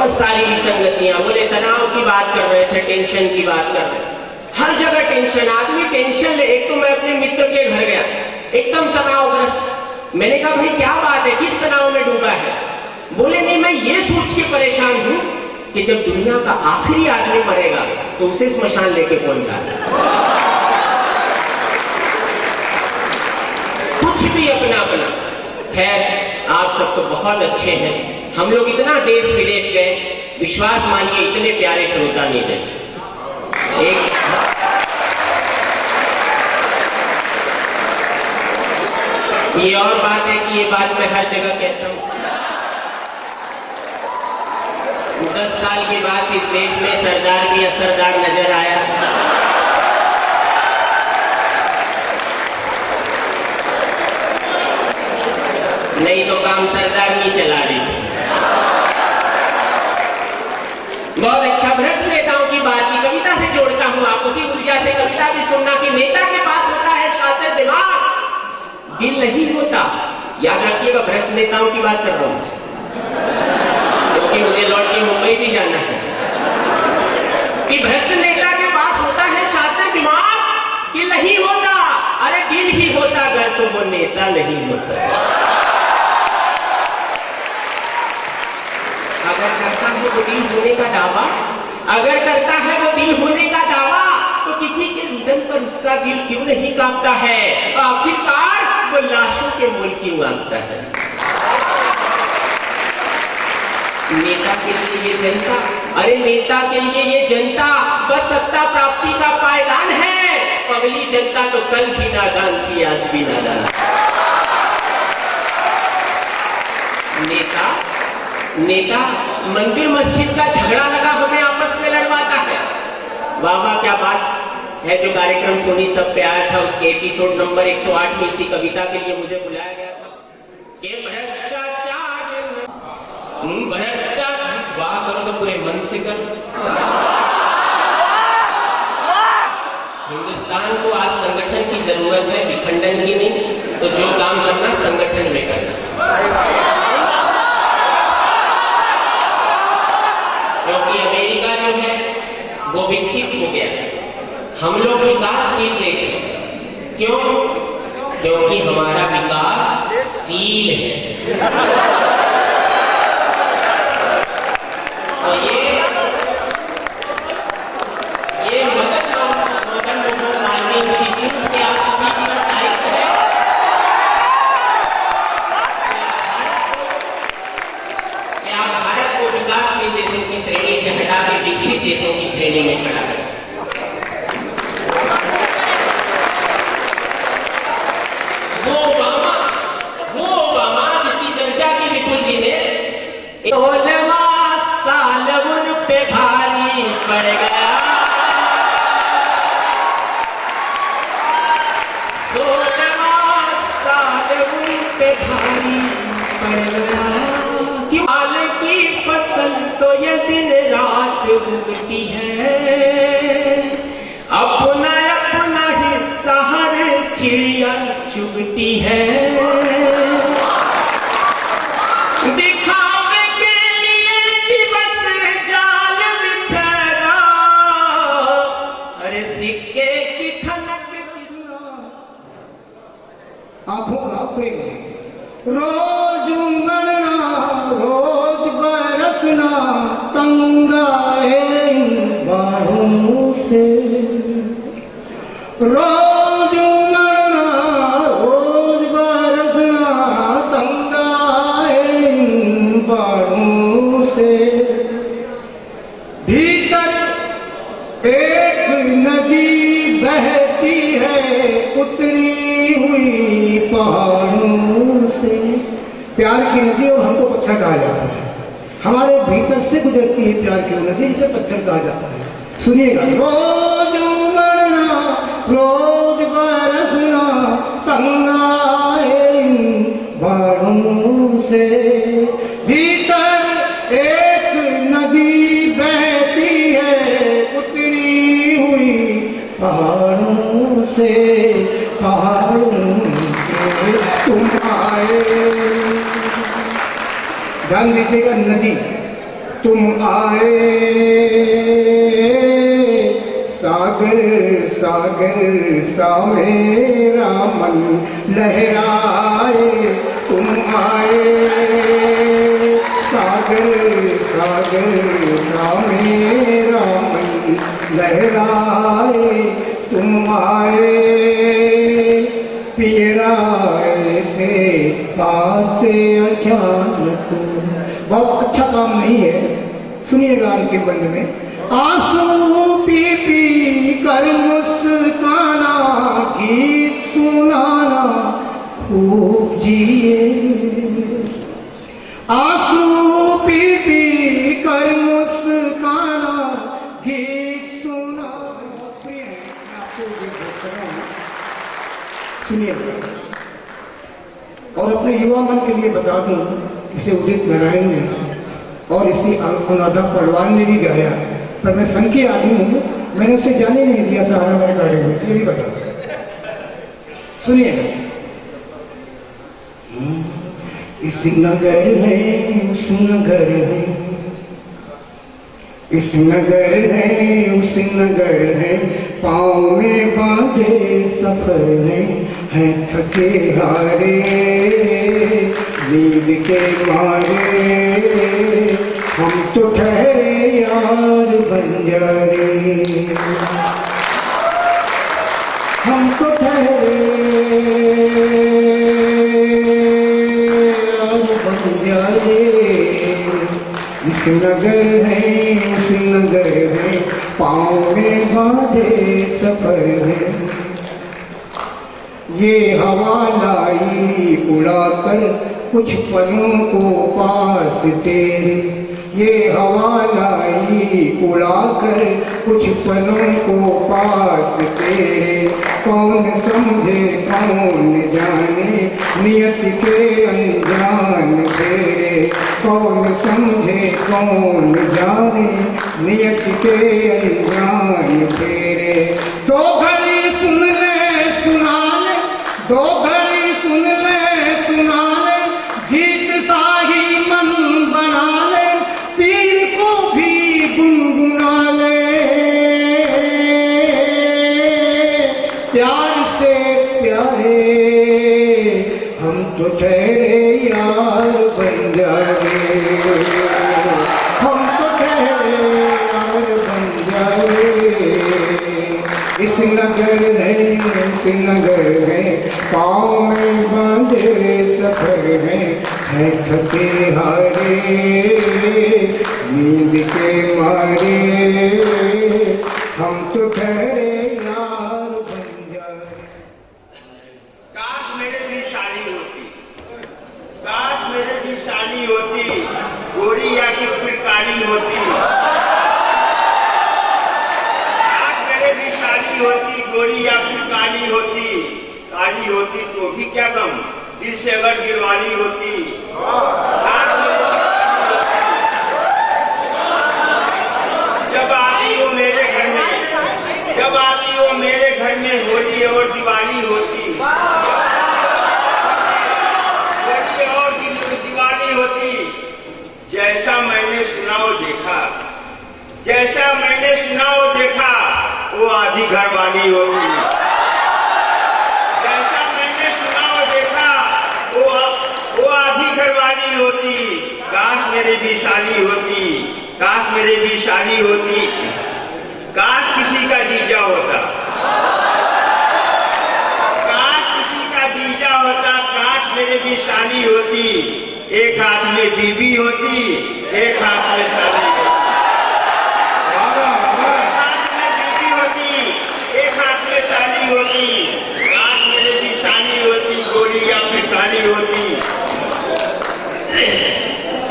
बहुत सारी विसंगतियां। बोले तनाव की बात कर रहे थे, टेंशन की बात कर रहे थे, हर जगह टेंशन, आदमी टेंशन ले। एक तो मैं अपने मित्र के घर गया, एकदम तनावग्रस्त। मैंने कहा भाई क्या बात है, किस तनाव में डूबा है? बोले नहीं, मैं ये सोच के परेशान हूं कि जब दुनिया का आखिरी आदमी मरेगा तो उसे स्मशान लेके कौन जाता। कुछ भी अपना अपना। खैर, आप सब तो बहुत अच्छे हैं। हम लोग इतना देश विदेश गए, विश्वास मानिए इतने प्यारे श्रोता नहीं देखे। ये और बात है कि ये बात मैं हर जगह कहता हूं। 10 साल के बाद इस देश में सरदार भी असरदार नजर आया। नहीं तो काम सरदार नहीं चला रही। बहुत अच्छा। भ्रष्ट नेताओं की बात की कविता से जोड़ता हूं, आप उसी ऊर्जा से कविता भी सुनना कि नेता के पास होता है शातिर दिमाग, दिल नहीं होता। याद रखिएगा, भ्रष्ट नेताओं की बात कर रहा हूं, क्योंकि मुझे लौट के मुंबई भी जाना है। कि भ्रष्ट नेता के पास होता है शातिर दिमाग, दिल नहीं होता। अरे दिल ही होता अगर तो वो नेता नहीं होता। अगर करता है वो दिल होने का दावा, अगर करता है वो दिल होने का दावा, तो किसी के निधन पर उसका दिल क्यों नहीं कांपता है? आखिरकार वो लाशों के मोल क्यों मांगता है? नेता के लिए ये जनता, अरे नेता के लिए ये जनता बस सत्ता प्राप्ति का पायदान है। अगली जनता तो कल भी नादान थी, आज भी नादान। नेता मंदिर मस्जिद का झगड़ा लगा हमें आपस में लड़वाता है। वाह वाह, क्या बात है। जो कार्यक्रम सोनी सब पे आया था, उसके एपिसोड नंबर 108 में इसी कविता के लिए मुझे बुलाया गया था कि भ्रष्टाचार, वाह करो तो पूरे मन से कर। हिंदुस्तान को आज संगठन की जरूरत है, विखंडन की नहीं। तो जो काम करना संगठन में करना, क्योंकि अमेरिका जो है वो विकसित हो गया है, हम लोग विकासशील देश है। क्यों? क्योंकि हमारा विकासशील है। तो ये मदन मोहन मालवीय इंस्टीट्यूट के आप सभी की दायित्व है कि आप भारत को विकासशील देशों की श्रेणी से हटा के विकसित देशों की श्रेणी में खड़ा करें। वो ओबामा जिसकी चर्चा की विपुल जी ने 16वां साल उन पे भारी पड़ गया। 16वां साल उन पे भारी पड़ गया। क्यों? हाल की फसल तो ये दिन रात उगती है, अपना अपना हिस्सा हर चिड़िया चुगती है। दिखावे के लिए कि बस जाल बिछेगा, अरे सिक्के की ठनक आंखों का प्रेम। रोज उमड़ना रोज बरसना तंग आए बाहों से। रोज उमड़ना रोज बरसना तंग आए बाहों से। भीतर एक नदी बहती है उतरी हुई पहाड़ों से। प्यार की नदी और हमको पत्थर कहा जाता है, हमारे भीतर से गुजरती है प्यार की नदी, जिसे पत्थर कहा जाता है। सुनिएगा। रोज उमड़ना रोज बरसना तंग आए बाहों से। भीतर एक नदी बहती है उतरी हुई पहाड़ों से। पहाड़ों से तुम आए। ध्यान दीजिएगा, नदी तुम आए, सागर सागर सा मेरा मन लहराए, तुम आए, सागर सागर सा मेरा मन लहराए, तुम आए, पीड़ा से पाते अचानक। बहुत अच्छा काम नहीं है, सुनिएगा इनके बंद में। आंसू पी पी कर मुस्काना, गीत सुनाना खूब जिए, आंसू पी पी कर मुस्काना, गीत सुनाना। सुनिए, और अपने युवा मन के लिए बता दूं, इसे उदित नारायण ने और इसी अनुराधा पडवाल ने भी गाया, पर मैं संघ के आदमी हूं, मैंने उसे जाने नहीं दिया सहारा मेरे कार्य में, ये भी बता। सुनिए, इस नगर है उस नगर है, इस नगर है उस नगर है, पाँव में बांधे सफर है थके हारे, नींद के मारे हम तो ठहरे यार बंजारे, हम तो ठहरे यार बंजारे। इस नगर है उस नगर है, पाँव में बांधे सफर है, ये हवा लाई उड़ाकर कुछ पलों को पास तेरे, ये हवा लाई उड़ाकर कुछ पलों को पास तेरे, कौन समझे कौन जाने नियत के अनजान तेरे, कौन समझे कौन जाने नियत के अनजान तेरे। दो घड़ी सुन ले सुना ले, दो घड़ी सुन ले सुना ले, गीत साही मन बना ले, पीर को भी गुनगुना ले, प्यार से प्यारे हम तो ठहरे यार बंजारे, हम तो ठहरे यार बंजारे। इस नगर है इस नगर है, पाँव में बांधे सफर है थके हारे, नींद के मारे हम तो ठहरे यार बंजारे। काश मेरे भी शादी होती, काश मेरे भी शादी होती, गोरी या कि फिर काली होती, काश मेरे भी शादी होती, गोरी या फिर काली होती, काली होती तो भी क्या गम, दिल से अगर गिरवाली होती, काश जब आती हो मेरे घर में, जब आती हो मेरे घर में होली और दिवाली होती, होली और दिवाली होती, जैसा मैंने सुना वो देखा, जैसा मैंने सुना वो देखा, वो आधी घर वाली होती, जैसा मैंने सुना वो देखा, वो आधी घर वाली होती। काश मेरे भी शादी होती, काश मेरे भी शादी होती, काश किसी का जीजा होता, काश किसी का जीजा होता, काश मेरे भी शादी होती, एक हाथ में बीबी होती, एक हाथ में शादी होती, एक हाथ में बीबी होती, एक हाथ में शादी होती, काश मेरे भी शादी होती, गोरी या फिर काली होती।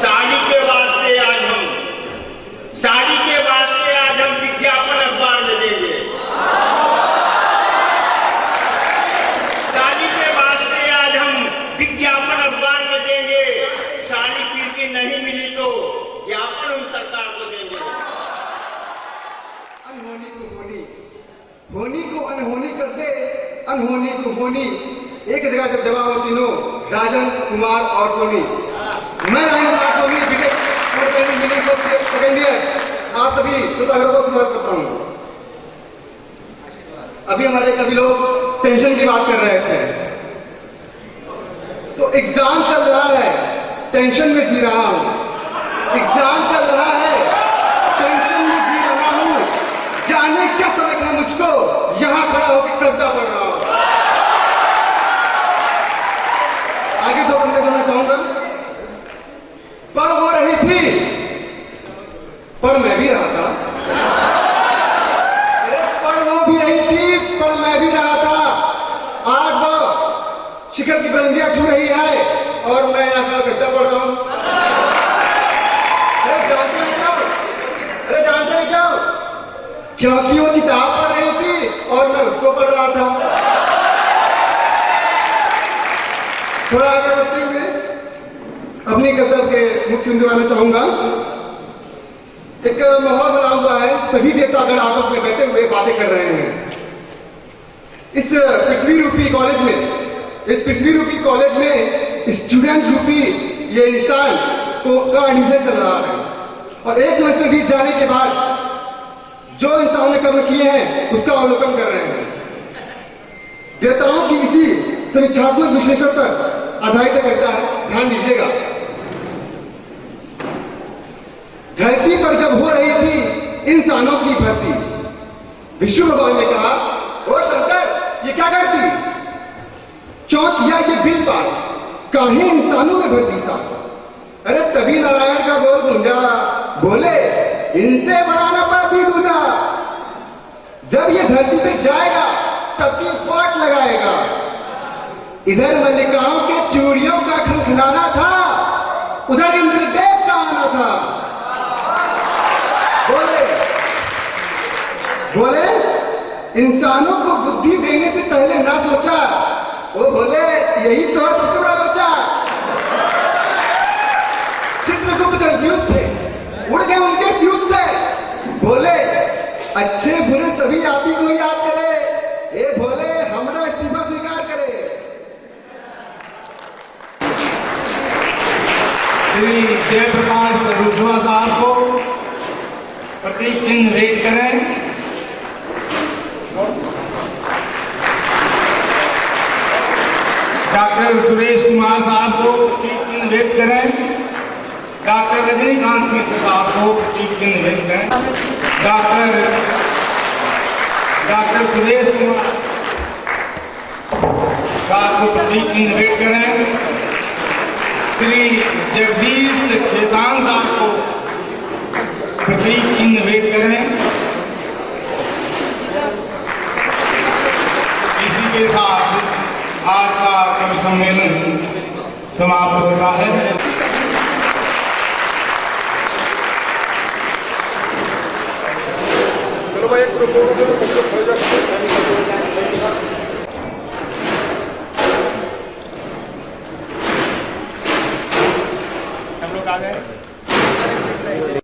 शादी के वास्ते आज हम, शादी के वास्ते आज हम विज्ञापन अखबार में देंगे, शादी के वास्ते आज हम विज्ञापन अखबार में देंगे, शादी पीर की नहीं मिली तो ज्ञापन हम सरकार को देंगे। अनहोनी को होनी, होनी को अनहोनी कर दे, अनहोनी को होनी, एक जगह जब जमा हो तीनों, राजन कुमार और सोनी, मैं राजन कुमार सोनी, सेकेंड ईयर आप सभी श्रोतागणों को स्वागत करता हूँ। अभी हमारे कभी लोग टेंशन की बात कर रहे थे, तो एग्जाम चल रहा है, टेंशन में जी रहा हूं। एग्जाम चल रहा है, टेंशन में जी रहा हूं। जाने क्या समझना मुझको, यहां खड़ा होकर कविता पढ़ रहा हूं। आगे दो बंदे कहना चाहूंगा। पढ़ हो रही थी, पढ़ मैं भी रहा था। पढ़ हो भी रही थी, पढ़ मैं भी रहा था। आज वो शिखर की बुलंदियां छू रही है और मैं यहां का कविता पढ़ रहा हूं। अरे जानते हैं क्यों? अरे जानते हैं क्यों? क्योंकि वो किताब पढ़ रही थी और मैं उसको पढ़ रहा था। थोड़ा आगे बढ़ते हुए अपनी गजल के मुख्य बिंदु आना चाहूंगा। एक माहौल बना हुआ है, सभी देवतागण आपस में बैठे हुए बातें कर रहे हैं। इस पृथ्वी रूपी कॉलेज में, इस पृथ्वी रूपी कॉलेज में स्टूडेंट रूपी ये इंसान का एडमिशन चल रहा है और एक सेमेस्टर बीत जाने के बाद जो इंसानों ने कर्म किए हैं उसका अवलोकन कर रहे हैं। देवताओं की इसी समीक्षात्मक विश्लेषण पर आधारित करता है। ध्यान दीजिएगा, धरती पर जब हो रही थी इंसानों की भर्ती, विष्णु भगवान ने कहा, ओ शंकर ये क्या करती, क्यों किया ये बिल पास, काहे इंसानों में भर्ती था। अरे तभी नारायण का बोल गूंजा, बोले इनसे बड़ा न पापी दूजा। जब ये धरती पे जाएगा तब की फोट लगाएगा। इधर मल्लिकाओं के चूड़ियों का खनखनाना था, उधर इंद्रदेव का आना था। बोले इंसानों को बुद्धि देने से पहले ना सोचा, वो बोले यही तो सबसे बड़ा लोचा। चित्रगुप्त कंफ्यूज थे, उड़ गए उनके फ्यूज थे। बोले अच्छे बुरे सभी आप ही को याद करे, ये बोले हमारा इस्तीफा स्वीकार करे। श्री जयप्रकाश रुद्रवा साहब को प्रतीक चिन्ह भेंट करें। डॉक्टर सुरेश कुमार साहब को प्रतीक चिन्ह भेंट करें। डॉक्टर रजनीकांत मिश्र साहब को प्रतीक चिन्ह भेंट करें। डॉक्टर सुरेश कुमार साहब को प्रतीक चिन्ह भेंट करें। श्री जगदीश खेतान साहब को प्रतीक चिन्ह भेंट करें। इसी के साथ आज का कवि सम्मेलन समाप्त होता है। चलो भाई एक